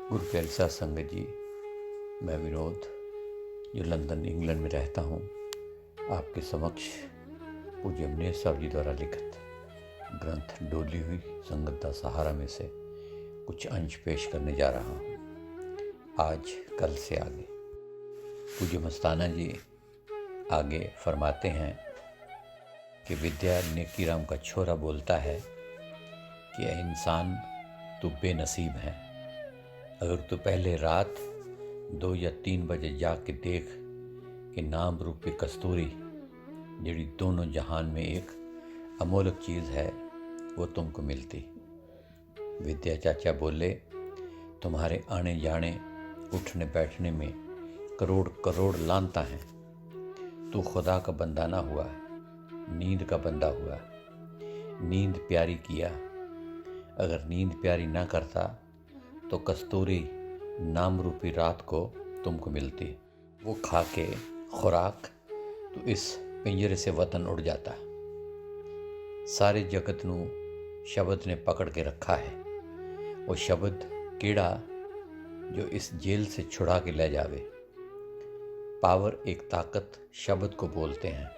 गुरु प्यारी साध संगत जी, मैं विनोद जो लंदन इंग्लैंड में रहता हूँ, आपके समक्ष पूज्य अमनेश साहब जी द्वारा लिखित ग्रंथ डोली हुई संगत दा सहारा में से कुछ अंश पेश करने जा रहा हूँ। आज कल से आगे पूज्य मस्ताना जी आगे फरमाते हैं कि विद्या नेकी राम का छोरा बोलता है कि ऐ इंसान, तू बेनसीब है। अगर तू पहले रात 2 या 3 बजे जाग के देख कि नाम रूपी कस्तूरी जिहड़ी दोनों जहान में एक अमोलक चीज़ है वो तुमको मिलती। विद्या चाचा बोले, तुम्हारे आने जाने उठने बैठने में करोड़ करोड़ लानता हैं। तू खुदा का बंदा ना हुआ, नींद का बंदा हुआ। नींद प्यारी किया, अगर नींद प्यारी ना करता तो कस्तूरी नाम रूपी रात को तुमको मिलती। वो खा के खुराक तो इस पिंजरे से वतन उड़ जाता। सारे जगत नू शब्द ने पकड़ के रखा है। वो शब्द कीड़ा जो इस जेल से छुड़ा के ले जावे। पावर एक ताकत शब्द को बोलते हैं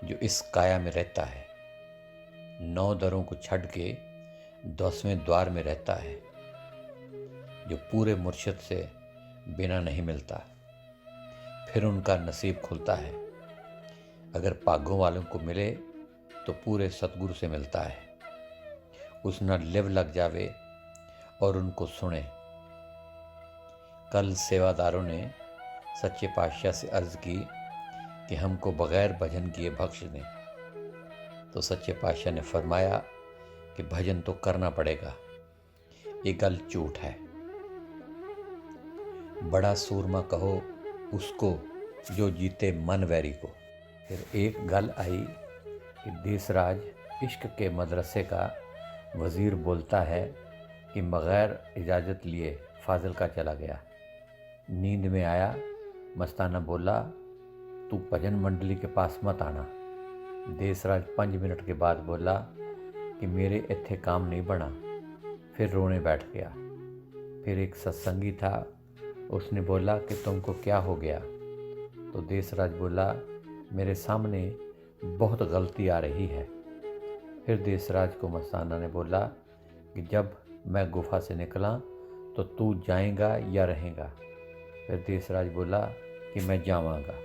जो इस काया में रहता है। 9 दरों को छड़ के 10वें द्वार में रहता है जो पूरे मुर्शिद से बिना नहीं मिलता। फिर उनका नसीब खुलता है। अगर पागों वालों को मिले तो पूरे सतगुरु से मिलता है। उस न लिव लग जावे और उनको सुने। कल सेवादारों ने सच्चे पातशाह से अर्ज की कि हमको बगैर भजन किए बख्श दें, तो सच्चे पातशाह ने फरमाया कि भजन तो करना पड़ेगा। ये गल झूठ है। बड़ा सूरमा कहो उसको जो जीते मन वैरी को। फिर एक गल आई कि देसराज इश्क के मदरसे का वज़ीर बोलता है कि बग़ैर इजाज़त लिए फाजिल का चला गया। नींद में आया, मस्ताना बोला, तू भजन मंडली के पास मत आना। देसराज 5 मिनट के बाद बोला कि मेरे इत्थे काम नहीं बना। फिर रोने बैठ गया। फिर एक सत्संगी था, उसने बोला कि तुमको क्या हो गया? तो देसराज बोला, मेरे सामने बहुत गलती आ रही है। फिर देसराज को मस्ताना ने बोला कि जब मैं गुफा से निकला तो तू जाएगा या रहेगा? फिर देसराज बोला कि मैं जावांगा।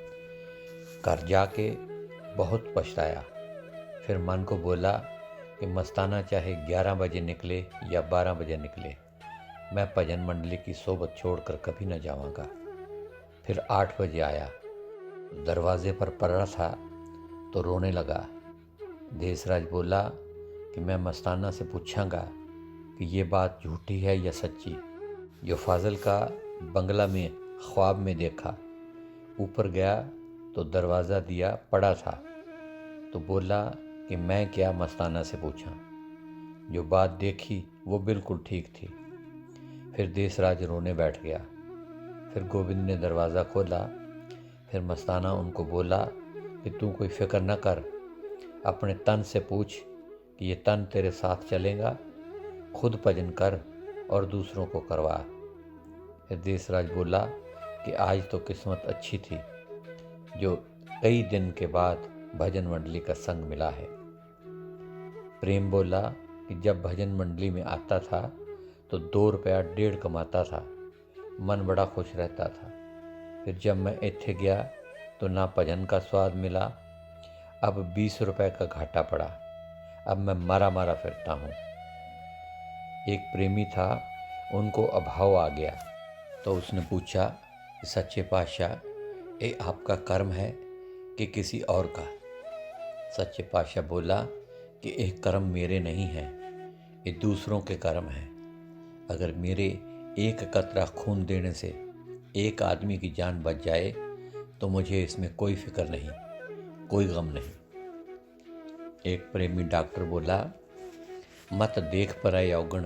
घर जाके बहुत पछताया। फिर मन को बोला कि मस्ताना चाहे 11 बजे निकले या 12 बजे निकले, मैं भजन मंडली की सोबत छोड़कर कभी न जावांगा। फिर 8 बजे आया, दरवाजे पर पड़ा था तो रोने लगा। देसराज बोला कि मैं मस्ताना से पूछांगा कि ये बात झूठी है या सच्ची। जो फाजिल का बंगला में ख्वाब में देखा, ऊपर गया तो दरवाज़ा दिया पड़ा था, तो बोला कि मैं क्या मस्ताना से पूछां। जो बात देखी वो बिल्कुल ठीक थी। फिर देसराज रोने बैठ गया। फिर गोविंद ने दरवाज़ा खोला। फिर मस्ताना उनको बोला कि तू कोई फिक्र न कर, अपने तन से पूछ कि ये तन तेरे साथ चलेगा। खुद भजन कर और दूसरों को करवा। फिर देसराज बोला कि आज तो किस्मत अच्छी थी जो कई दिन के बाद भजन मंडली का संग मिला है। प्रेम बोला कि जब भजन मंडली में आता था तो 2 रुपया 1.5 कमाता था, मन बड़ा खुश रहता था। फिर जब मैं इत्थे गया तो ना भजन का स्वाद मिला, अब 20 रुपए का घाटा पड़ा। अब मैं मारा मारा फिरता हूँ। एक प्रेमी था, उनको अभाव आ गया तो उसने पूछा कि सच्चे पातशाह, ये आपका कर्म है कि किसी और का? सच्चे पातशाह बोला कि ये कर्म मेरे नहीं हैं, ये दूसरों के कर्म हैं। अगर मेरे एक कतरा खून देने से एक आदमी की जान बच जाए तो मुझे इसमें कोई फिक्र नहीं, कोई गम नहीं। एक प्रेमी डॉक्टर बोला, मत देख पर आए अवगुण।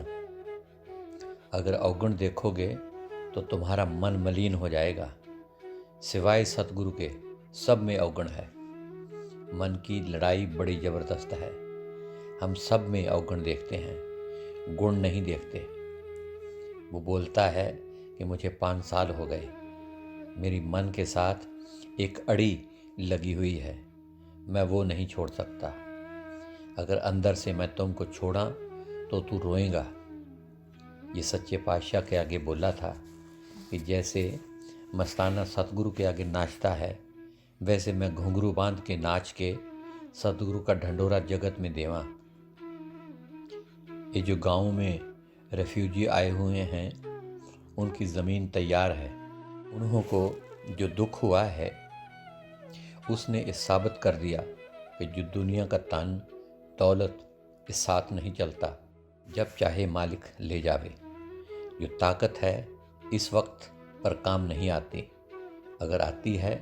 अगर अवगुण देखोगे तो तुम्हारा मन मलिन हो जाएगा। सिवाय सतगुरु के सब में अवगुण है। मन की लड़ाई बड़ी ज़बरदस्त है। हम सब में अवगुण देखते हैं, गुण नहीं देखते। वो बोलता है कि मुझे 5 साल हो गए, मेरी मन के साथ एक अड़ी लगी हुई है, मैं वो नहीं छोड़ सकता। अगर अंदर से मैं तुमको छोड़ा तो तू रोएगा। ये सच्चे पातशाह के आगे बोला था कि जैसे मस्ताना सतगुरु के आगे नाचता है, वैसे मैं घुंघरू बांध के नाच के सतगुरु का ढंडोरा जगत में देवा। ये जो गांव में रेफ्यूजी आए हुए हैं, उनकी ज़मीन तैयार है। उन्हों को जो दुख हुआ है, उसने इस साबित कर दिया कि जो दुनिया का तन दौलत इस साथ नहीं चलता, जब चाहे मालिक ले जावे। जो ताकत है इस वक्त पर काम नहीं आती, अगर आती है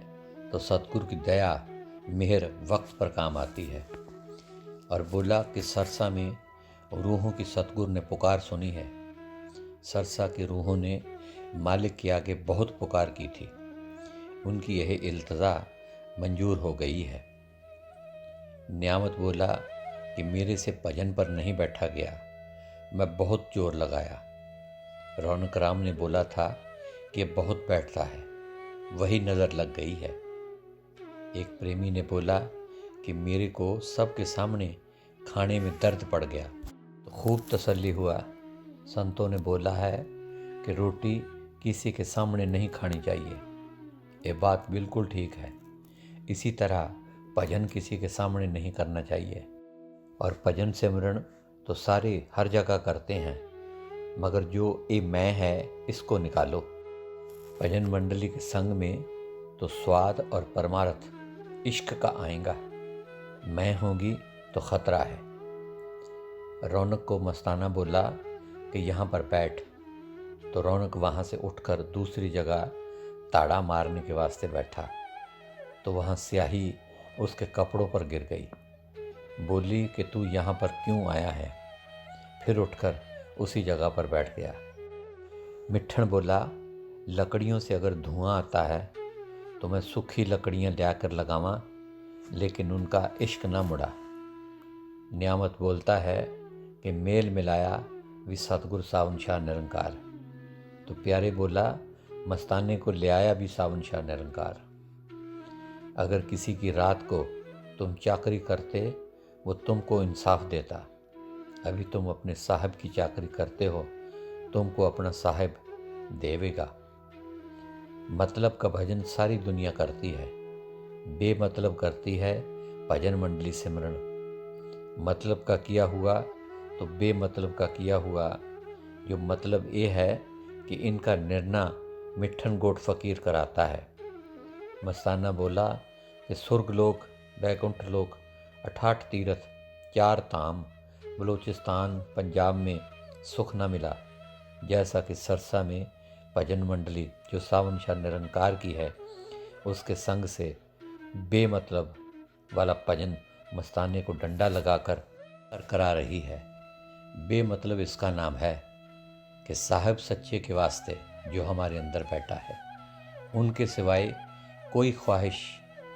तो सतगुरु की दया मेहर वक्त पर काम आती है। और बोला कि सरसा में रूहों की सतगुरु ने पुकार सुनी है। सरसा की रूहों ने मालिक के आगे बहुत पुकार की थी, उनकी यह इल्तजा मंजूर हो गई है। न्यामत बोला कि मेरे से भजन पर नहीं बैठा गया, मैं बहुत जोर लगाया। रौनक राम ने बोला था कि ये बहुत बैठता है, वही नज़र लग गई है। एक प्रेमी ने बोला कि मेरे को सबके सामने खाने में दर्द पड़ गया, तो खूब तसल्ली हुआ। संतों ने बोला है कि रोटी किसी के सामने नहीं खानी चाहिए, ये बात बिल्कुल ठीक है। इसी तरह भजन किसी के सामने नहीं करना चाहिए। और भजन सिमरन तो सारे हर जगह करते हैं, मगर जो ये मैं है इसको निकालो। भजन मंडली के संग में तो स्वाद और परमार्थ इश्क का आएगा, मैं होगी तो खतरा है। रौनक को मस्ताना बोला कि यहाँ पर बैठ, तो रौनक वहाँ से उठकर दूसरी जगह ताड़ा मारने के वास्ते बैठा, तो वहाँ स्याही उसके कपड़ों पर गिर गई। बोली कि तू यहाँ पर क्यों आया है? फिर उठकर उसी जगह पर बैठ गया। मिट्ठन बोला, लकड़ियों से अगर धुआं आता है तो मैं सूखी लकड़ियाँ लाकर लगावां, लेकिन उनका इश्क ना मुड़ा। न्यामत बोलता है कि मेल मिलाया भी सतगुरु सावन शाह निरंकार। तो प्यारे बोला, मस्ताने को ले आया भी सावन शाह निरंकार। अगर किसी की रात को तुम चाकरी करते, वो तुमको इंसाफ देता। अभी तुम अपने साहब की चाकरी करते हो, तुमको अपना साहब देवेगा। मतलब का भजन सारी दुनिया करती है, बेमतलब करती है भजन मंडली सिमरन। मतलब का किया हुआ तो बेमतलब का किया हुआ। जो मतलब ये है कि इनका निर्णय मिट्ठन गोट फकीर कराता है। मस्ताना बोला कि सुर्ग लोक, बैकुंठ लोक, 68 तीर्थ, 4 धाम, बलूचिस्तान, पंजाब में सुख न मिला, जैसा कि सरसा में भजन मंडली जो सावन शाह निरंकार की है, उसके संग से बेमतलब वाला भजन मस्ताने को डंडा लगाकर करा रही है। बेमतलब इसका नाम है कि साहब सच्चे के वास्ते जो हमारे अंदर बैठा है, उनके सिवाय कोई ख्वाहिश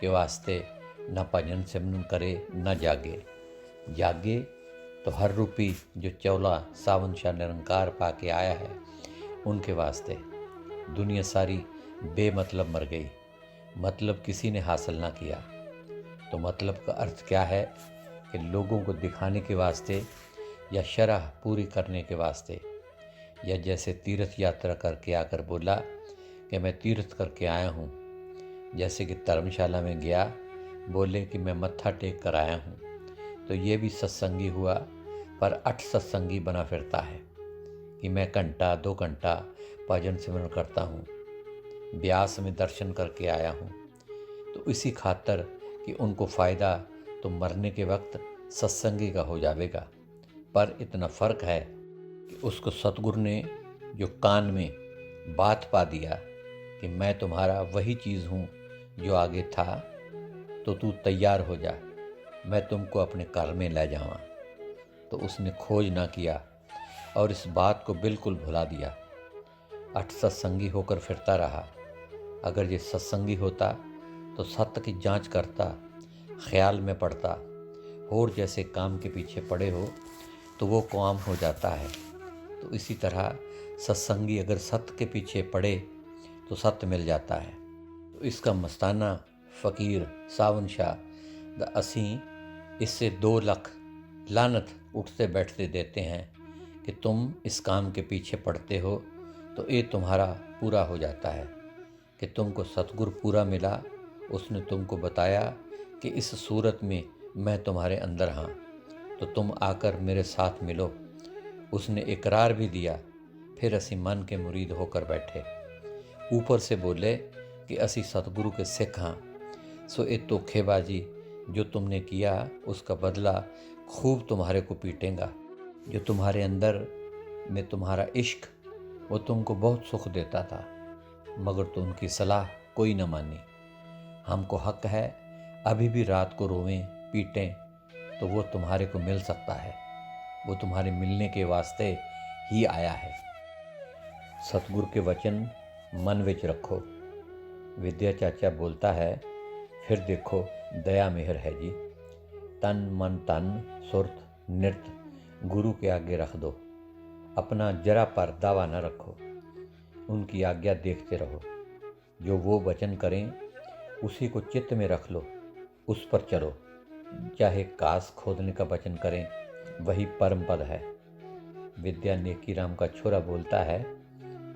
के वास्ते न भजन सिमरन करे न जागे। जागे तो हर रूपी जो चौला सावन शाह निरंकार पाके आया है, उनके वास्ते। दुनिया सारी बेमतलब मर गई, मतलब किसी ने हासिल ना किया। तो मतलब का अर्थ क्या है कि लोगों को दिखाने के वास्ते या शरह पूरी करने के वास्ते, या जैसे तीर्थ यात्रा करके आकर बोला कि मैं तीर्थ करके आया हूँ, जैसे कि धर्मशाला में गया, बोले कि मैं मत्था टेक कर आया हूँ, तो ये भी सत्संगी हुआ, पर 8 सत्संगी बना फिरता है कि मैं घंटा 2 घंटा भजन सिमरन करता हूँ, ब्यास में दर्शन करके आया हूँ। तो इसी खातर कि उनको फ़ायदा तो मरने के वक्त सत्संगी का हो जाएगा। पर इतना फ़र्क है कि उसको सतगुरु ने जो कान में बात पा दिया कि मैं तुम्हारा वही चीज़ हूँ जो आगे था, तो तू तैयार हो जा, मैं तुमको अपने घर में ले जाऊँ। तो उसने खोज ना किया और इस बात को बिल्कुल भुला दिया। 8 सत्संगी होकर फिरता रहा। अगर ये सत्संगी होता तो सत्य की जांच करता, ख्याल में पड़ता, और जैसे काम के पीछे पड़े हो तो वो काम हो जाता है। तो इसी तरह सत्संगी अगर सत्य के पीछे पड़े तो सत्य मिल जाता है। तो इसका मस्ताना फ़कीर सावन शाह दा असी इससे 2 लाख लानत उठते बैठते देते हैं कि तुम इस काम के पीछे पड़ते हो तो ये तुम्हारा पूरा हो जाता है कि तुमको सतगुरु पूरा मिला। उसने तुमको बताया कि इस सूरत में मैं तुम्हारे अंदर हाँ, तो तुम आकर मेरे साथ मिलो। उसने इकरार भी दिया। फिर असी मन के मुरीद होकर बैठे। ऊपर से बोले कि असी सतगुरु के सिख हाँ, सो ये धोखेबाजी जो तुमने किया उसका बदला खूब तुम्हारे को पीटेगा। जो तुम्हारे अंदर में तुम्हारा इश्क वो तुमको बहुत सुख देता था, मगर तो उनकी सलाह कोई न मानी। हमको हक है अभी भी रात को रोवें पीटें तो वो तुम्हारे को मिल सकता है। वो तुम्हारे मिलने के वास्ते ही आया है। सतगुरु के वचन मन विच रखो। विद्या चाचा बोलता है, फिर देखो दया मेहर है जी। तन मन तन सुरत नृत्य गुरु के आगे रख दो। अपना जरा पर दावा न रखो। उनकी आज्ञा देखते रहो। जो वो वचन करें उसी को चित्त में रख लो, उस पर चलो। चाहे कास खोदने का वचन करें वही परम पद है। विद्या नेकी राम का छोरा बोलता है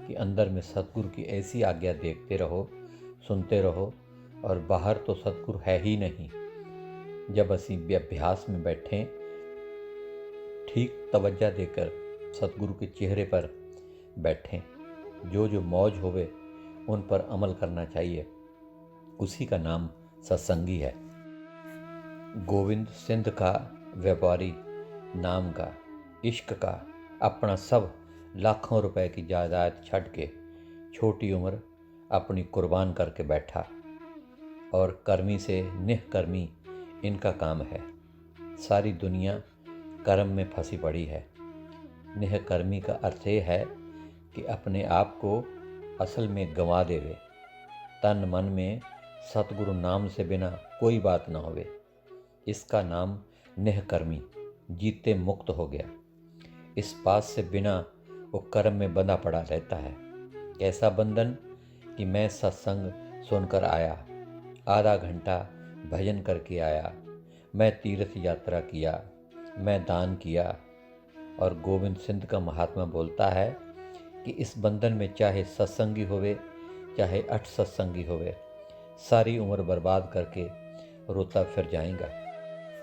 कि अंदर में सतगुरु की ऐसी आज्ञा देखते रहो, सुनते रहो, और बाहर तो सतगुरु है ही नहीं। जब असी अभ्यास में बैठें, ठीक तवज्जो देकर सतगुरु के चेहरे पर बैठें। जो जो मौज होवे उन पर अमल करना चाहिए। उसी का नाम सत्संगी है। गोविंद सिंध का व्यापारी नाम का इश्क का अपना सब लाखों रुपए की जायदाद छड़ के छोटी उम्र अपनी कुर्बान करके बैठा। और कर्मी से निष्कर्मी इनका काम है। सारी दुनिया कर्म में फंसी पड़ी है। निष्कर्मी का अर्थ ये है कि अपने आप को असल में गंवा देवे। तन मन में सतगुरु नाम से बिना कोई बात ना होवे। इसका नाम निष्कर्मी जीते मुक्त हो गया। इस बात से बिना वो कर्म में बंधा पड़ा रहता है। कैसा बंधन कि मैं सत्संग सुनकर आया, आधा घंटा भजन करके आया, मैं तीर्थ यात्रा किया, मैं दान किया। और गोविंद सिंध का महात्मा बोलता है कि इस बंधन में चाहे सत्संगी होवे चाहे अठ सत्संगी होवे, सारी उम्र बर्बाद करके रोता फिर जाएगा।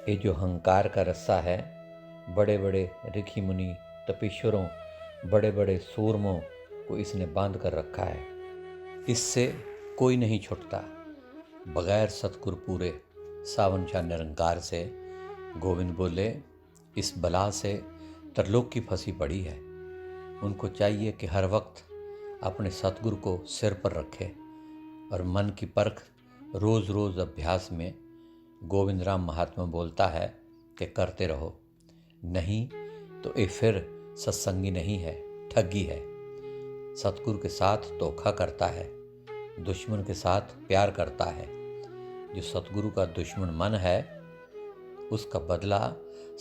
ये जो अहंकार का रस्सा है, बड़े बड़े ऋषि मुनि तपीश्वरों, बड़े बड़े सूरमों को इसने बांध कर रखा है। इससे कोई नहीं छुटता। बगैर सतगुरु पूरे सावन शाह निरंकार से गोविंद बोले, इस बला से त्रिलोक की फंसी पड़ी है। उनको चाहिए कि हर वक्त अपने सतगुरु को सिर पर रखे और मन की परख रोज़ रोज़ अभ्यास में गोविंद राम महात्मा बोलता है कि करते रहो। नहीं तो ये फिर सत्संगी नहीं है, ठगी है। सतगुरु के साथ धोखा करता है, दुश्मन के साथ प्यार करता है। जो सतगुरु का दुश्मन मन है उसका बदला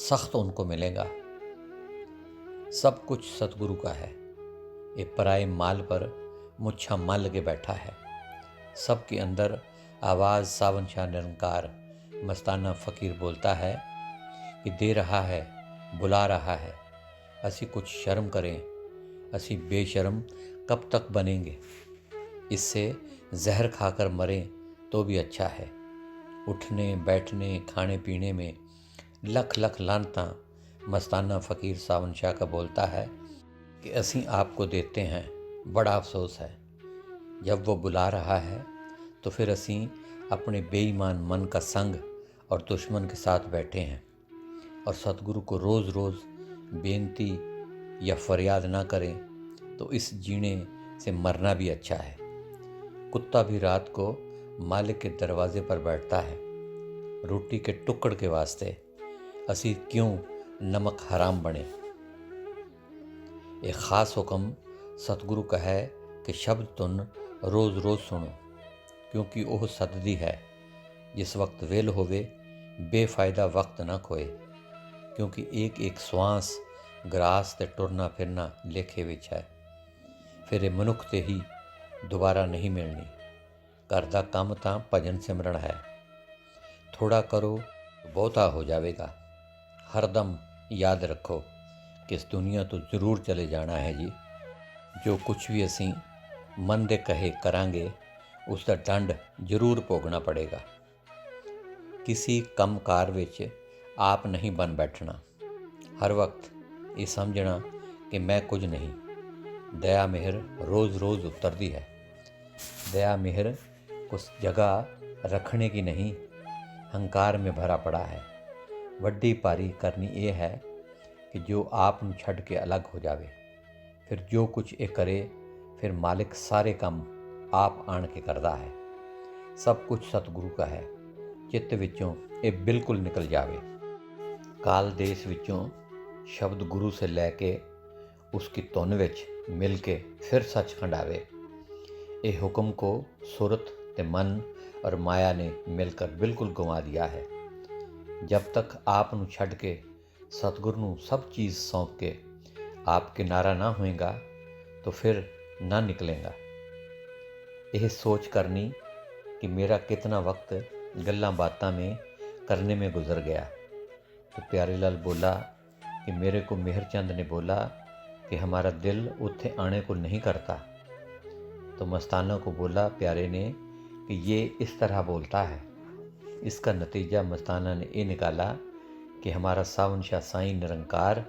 सख्त उनको मिलेगा। सब कुछ सतगुरु का है। ये पराए माल पर मुच्छा माल लगे बैठा है। सबके अंदर आवाज़ सावन शाह निरंकार मस्ताना फ़कीर बोलता है कि दे रहा है, बुला रहा है। असी कुछ शर्म करें, असी बेशर्म कब तक बनेंगे। इससे जहर खाकर मरें तो भी अच्छा है। उठने बैठने खाने पीने में लख लख लानता मस्ताना फ़कीर सावन शाह का बोलता है कि असी आपको देते हैं, बड़ा अफसोस है। जब वो बुला रहा है तो फिर असी अपने बेईमान मन का संग और दुश्मन के साथ बैठे हैं। और सतगुरु को रोज़ रोज़ बेनती या फरियाद ना करें तो इस जीने से मरना भी अच्छा है। कुत्ता भी रात को मालिक के दरवाजे पर बैठता है। रोटी के टुकड़ के वास्ते असी क्यों नमक हराम बने। एक ख़ास हुक्म सतगुरु का है कि शब्द तुन रोज़ रोज़ सुनो, क्योंकि ओह सददी है। जिस वक्त वेल होवे बेफायदा वक्त ना खोए, क्योंकि एक एक श्वास ग्रास ते टुरना फिरना लेखे विच है। ਫਿਰ ਇਹ ਮਨੁੱਖ ਤੇ ਹੀ ਦੁਬਾਰਾ ਨਹੀਂ ਮਿਲਣੀ। ਘਰ ਦਾ ਕੰਮ ਤਾਂ ਭਜਨ ਸਿਮਰਨ ਹੈ। ਥੋੜਾ ਕਰੋ ਬਹੁਤਾ ਹੋ ਜਾਵੇਗਾ। ਹਰਦਮ ਯਾਦ ਰੱਖੋ ਕਿ ਇਸ ਦੁਨੀਆ ਤੋਂ ਜ਼ਰੂਰ ਚਲੇ ਜਾਣਾ ਹੈ ਜੀ। ਜੋ ਕੁਛ ਵੀ ਅਸੀਂ ਮਨ ਦੇ ਕਹੇ ਕਰਾਂਗੇ ਉਸ ਦਾ ਦੰਡ ਜ਼ਰੂਰ ਭੋਗਣਾ ਪੜੇਗਾ। ਕਿਸੇ ਕੰਮਕਾਰ ਵਿੱਚ ਆਪ ਨਹੀਂ ਬਣ ਬੈਠਣਾ। ਹਰ ਵਕਤ ਇਹ ਸਮਝਣਾ ਕਿ ਮੈਂ ਕੁਝ नहीं। दया मेहर रोज़ रोज़ उतरती है। दया मेहर कुछ जगह रखने की नहीं, हंकार में भरा पड़ा है। वड्डी पारी करनी ये है कि जो आप ਨੂੰ ਛੱਡ ਕੇ ਅਲੱਗ ਹੋ ਜਾਵੇ। ਫਿਰ ਜੋ ਕੁਝ ਇਹ ਕਰੇ ਫਿਰ ਮਾਲਿਕ ਸਾਰੇ ਕੰਮ ਆਪ ਆਣ ਕੇ ਕਰਦਾ ਹੈ। ਸਭ ਕੁਝ ਸਤਿਗੁਰੂ ਦਾ ਹੈ। ਚਿੱਤ ਵਿੱਚੋਂ ਇਹ ਬਿਲਕੁਲ ਨਿਕਲ ਜਾਵੇ। ਕਾਲ ਦੇਸ਼ ਵਿੱਚੋਂ ਸ਼ਬਦ ਗੁਰੂ ਸੇ ਲੈ ਕੇ उसकी धुन विच मिल के फिर सचखंड आवे। ये हुक्म को सुरत ते मन और माया ने मिलकर बिल्कुल गंवा दिया है। जब तक आप नू छड़ के सतगुर नू सब चीज़ सौंप के आप किनारा ना होएगा तो फिर ना निकलेगा। यह सोच करनी कि मेरा कितना वक्त गल्लां बातां में करने में गुजर गया। तो प्यारे लाल बोला कि मेरे को मेहरचंद ने बोला कि हमारा दिल उत्थे आने को नहीं करता। तो मस्ताना को बोला प्यारे ने कि ये इस तरह बोलता है। इसका नतीजा मस्ताना ने ये निकाला कि हमारा सावन शाह साईं निरंकार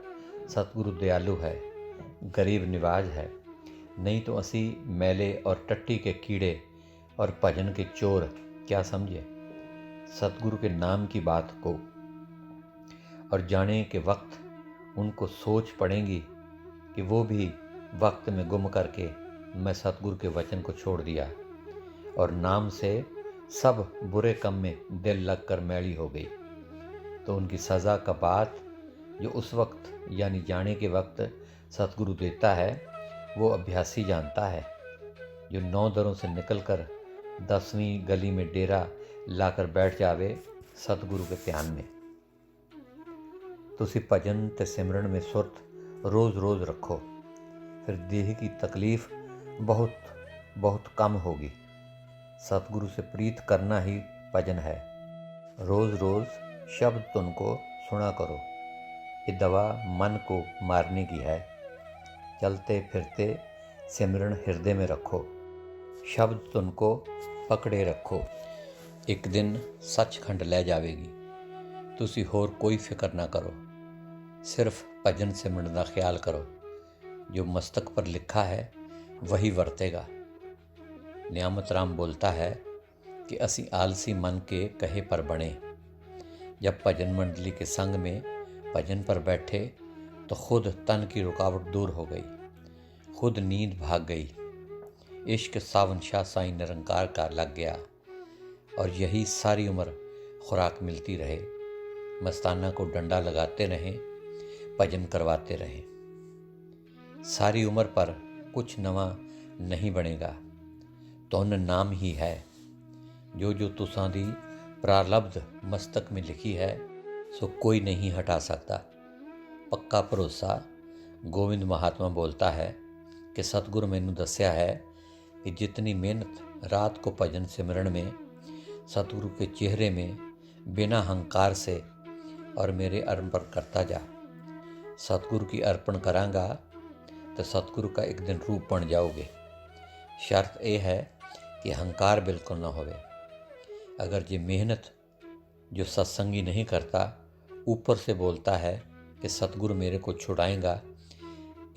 सतगुरु दयालु है, गरीब निवाज है। नहीं तो असी मैले और टट्टी के कीड़े और भजन के चोर क्या समझे सतगुरु के नाम की बात को। और जाने के वक्त उनको सोच पड़ेगी कि वो भी वक्त में गुम करके मैं सतगुरु के वचन को छोड़ दिया और नाम से सब बुरे कम में दिल लग कर मैली हो गई। तो उनकी सज़ा का बात जो उस वक्त यानी जाने के वक्त सतगुरु देता है वो अभ्यासी जानता है। जो 9 दरों से निकल कर 10वीं गली में डेरा लाकर बैठ जावे सतगुरु के ध्यान में। तुसी भजन ते सिमरन में सुरत रोज़ रोज़ रखो, फिर देह की तकलीफ़ बहुत बहुत कम होगी। सतगुरु से प्रीत करना ही भजन है। रोज़ रोज़ शब्द धुन को सुना करो। ये दवा मन को मारने की है। चलते फिरते सिमरन हृदय में रखो, शब्द धुन को पकड़े रखो। एक दिन सचखंड ले जावेगी। तुसी होर कोई फिक्र ना करो, सिर्फ भजन सिमरन का ख्याल करो। जो मस्तक पर लिखा है वही वरतेगा। नियामत राम बोलता है कि असी आलसी मन के कहे पर बने। जब भजन मंडली के संग में भजन पर बैठे तो खुद तन की रुकावट दूर हो गई, खुद नींद भाग गई। इश्क सावन शाह साईं निरंकार का लग गया और यही सारी उम्र खुराक मिलती रहे। मस्ताना को डंडा लगाते रहें, भजन करवाते रहें। सारी उम्र पर कुछ नवा नहीं बनेगा। धुन नाम ही है। जो तुसां दी प्रारब्ध मस्तक में लिखी है सो कोई नहीं हटा सकता। पक्का भरोसा गोविंद महात्मा बोलता है कि सतगुरु मैनू दस्या है कि जितनी मेहनत रात को भजन सिमरन में सतगुरु के चेहरे में बिना हंकार से और मेरे अर्पण करता जा। सतगुरु की अर्पण करांगा तो सतगुरु का एक दिन रूप बन जाओगे। शर्त यह है कि हंकार बिल्कुल ना होवे। अगर ये मेहनत जो सत्संगी नहीं करता ऊपर से बोलता है कि सतगुरु मेरे को छुड़ाएगा,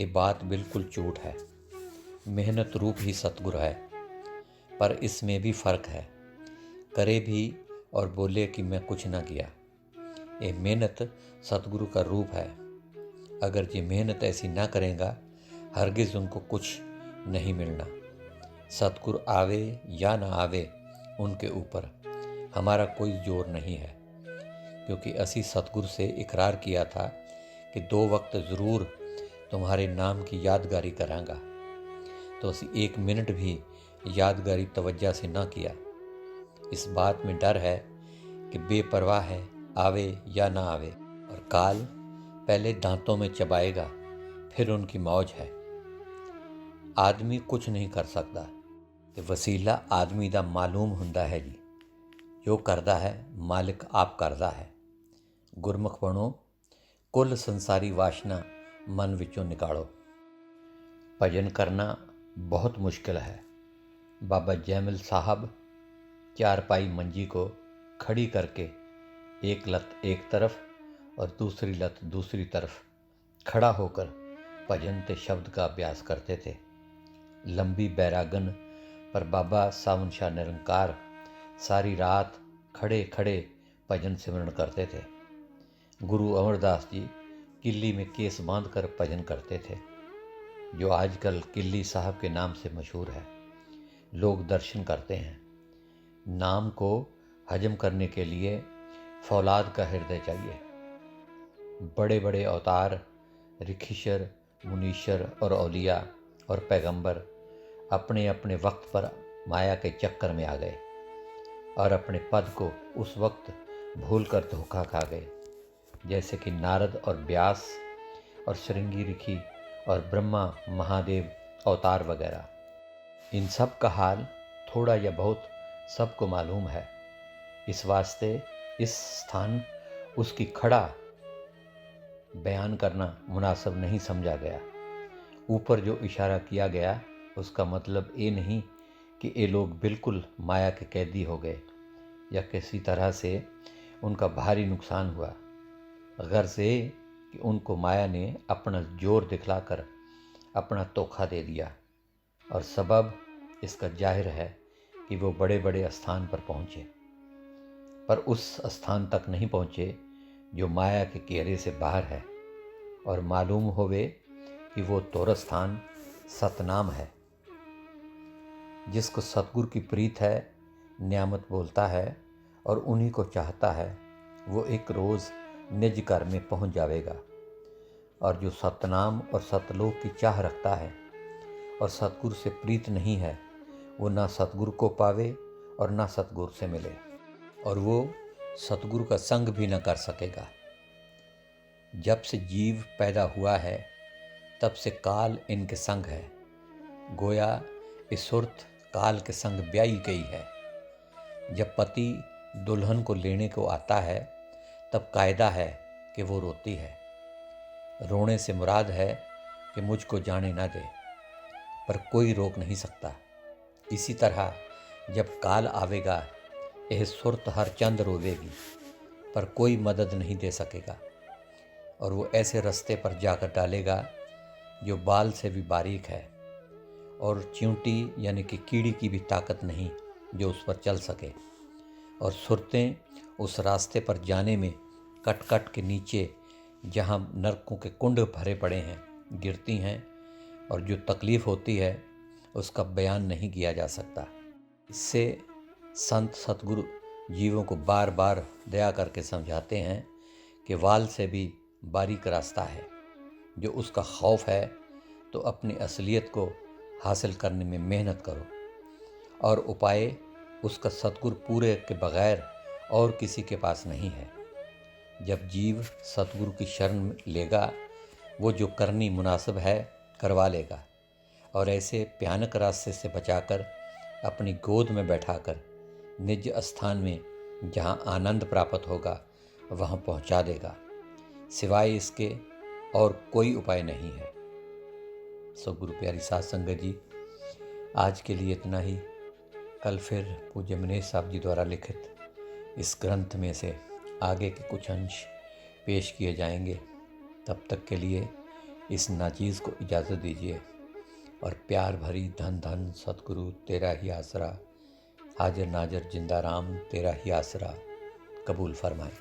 ये बात बिल्कुल झूठ है। मेहनत रूप ही सतगुरु है, पर इसमें भी फ़र्क है। करे भी और बोले कि मैं कुछ ना किया, ये मेहनत सतगुरु का रूप है। अगर ये मेहनत ऐसी ना करेगा हरगिज़ उनको कुछ नहीं मिलना। सतगुरु आवे या ना आवे उनके ऊपर हमारा कोई जोर नहीं है, क्योंकि असी सतगुरु से इकरार किया था कि 2 वक्त ज़रूर तुम्हारे नाम की यादगारी करांगा, तो असी 1 मिनट भी यादगारी तवज्जो से ना किया। इस बात में डर है कि बेपरवाह है, आवे या ना आवे, और काल पहले दांतों में चबाएगा फिर उनकी मौज है। ਆਦਮੀ ਕੁਝ ਨਹੀਂ ਕਰ ਸਕਦਾ ਤੇ ਵਸੀਲਾ ਆਦਮੀ ਦਾ ਮਾਲੂਮ ਹੁੰਦਾ ਹੈ ਜੀ। ਜੋ ਕਰਦਾ ਹੈ ਮਾਲਿਕ ਆਪ ਕਰਦਾ ਹੈ। ਗੁਰਮੁਖ ਬਣੋ, ਕੁੱਲ ਸੰਸਾਰੀ ਵਾਸ਼ਨਾ ਮਨ ਵਿੱਚੋਂ ਨਿਕਾਲੋ। ਭਜਨ ਕਰਨਾ बहुत मुश्किल है। बाबा जैमिल साहब चारपाई मंजी को खड़ी करके एक लत एक तरफ और दूसरी लत दूसरी तरफ खड़ा होकर भजन ते शब्द का अभ्यास करते थे। लंबी बैरागन पर बाबा सावन शाह निरंकार सारी रात खड़े खड़े भजन सिमरन करते थे। गुरु अमरदास जी किल्ली में केस बांध कर भजन करते थे, जो आजकल किल्ली साहब के नाम से मशहूर है। लोग दर्शन करते हैं। नाम को हजम करने के लिए फौलाद का हृदय चाहिए। बड़े बड़े अवतार, ऋखिशर, मुनीश्वर और औलिया और पैगंबर अपने अपने वक्त पर माया के चक्कर में आ गए और अपने पद को उस वक्त भूल कर धोखा खा गए, जैसे कि नारद और व्यास और श्रृंगी ऋषि और ब्रह्मा महादेव अवतार वगैरह। इन सब का हाल थोड़ा या बहुत सबको मालूम है। इस वास्ते इस स्थान उसकी खड़ा बयान करना मुनासिब नहीं समझा गया। ऊपर जो इशारा किया गया उसका मतलब ये नहीं कि ये लोग बिल्कुल माया के कैदी हो गए या किसी तरह से उनका भारी नुकसान हुआ। गर्ज ये कि उनको माया ने अपना जोर दिखलाकर अपना धोखा दे दिया, और सबब इसका जाहिर है कि वो बड़े बड़े स्थान पर पहुँचे, पर उस स्थान तक नहीं पहुँचे जो माया के घेरे से बाहर है, और मालूम होवे कि वो तोर स्थान सतनाम है। जिसको सतगुरु की प्रीत है, नियामत बोलता है और उन्हीं को चाहता है, वो एक रोज़ निज घर में पहुंच जाएगा। और जो सतनाम और सतलोक की चाह रखता है और सतगुरु से प्रीत नहीं है, वो ना सतगुरु को पावे और ना सतगुरु से मिले, और वो सतगुरु का संग भी न कर सकेगा। जब से जीव पैदा हुआ है तब से काल इनके संग है। गोया ये सुरत काल के संग ब्याई गई है। जब पति दुल्हन को लेने को आता है तब कायदा है कि वो रोती है। रोने से मुराद है कि मुझको जाने ना दे, पर कोई रोक नहीं सकता। इसी तरह जब काल आवेगा यह सुरत हर चंद रोवेगी, पर कोई मदद नहीं दे सकेगा, और वो ऐसे रास्ते पर जाकर डालेगा जो बाल से भी बारीक है, और चींटी यानी कि कीड़ी की भी ताकत नहीं जो उस पर चल सके। और सुरतें उस रास्ते पर जाने में कट कट के नीचे जहाँ नरकों के कुंड भरे पड़े हैं गिरती हैं, और जो तकलीफ़ होती है उसका बयान नहीं किया जा सकता। इससे संत सतगुरु जीवों को बार बार दया करके समझाते हैं कि वाल से भी बारीक रास्ता है। जो उसका खौफ है तो अपनी असलियत को हासिल करने में मेहनत करो, और उपाय उसका सतगुरु पूरे के बगैर और किसी के पास नहीं है। जब जीव सतगुरु की शरण लेगा, वो जो करनी मुनासिब है करवा लेगा, और ऐसे भयानक रास्ते से बचाकर अपनी गोद में बैठाकर निज स्थान में जहाँ आनंद प्राप्त होगा वहाँ पहुँचा देगा। सिवाय इसके और कोई उपाय नहीं है। सो गुरु प्यारी साध संगत जी, आज के लिए इतना ही। कल फिर पूज्य मनीष साहब जी द्वारा लिखित इस ग्रंथ में से आगे के कुछ अंश पेश किए जाएंगे। तब तक के लिए इस नाचीज़ को इजाज़त दीजिए, और प्यार भरी धन धन सतगुरु तेरा ही आसरा, हाजिर नाजर जिंदा राम तेरा ही आसरा कबूल फरमाए।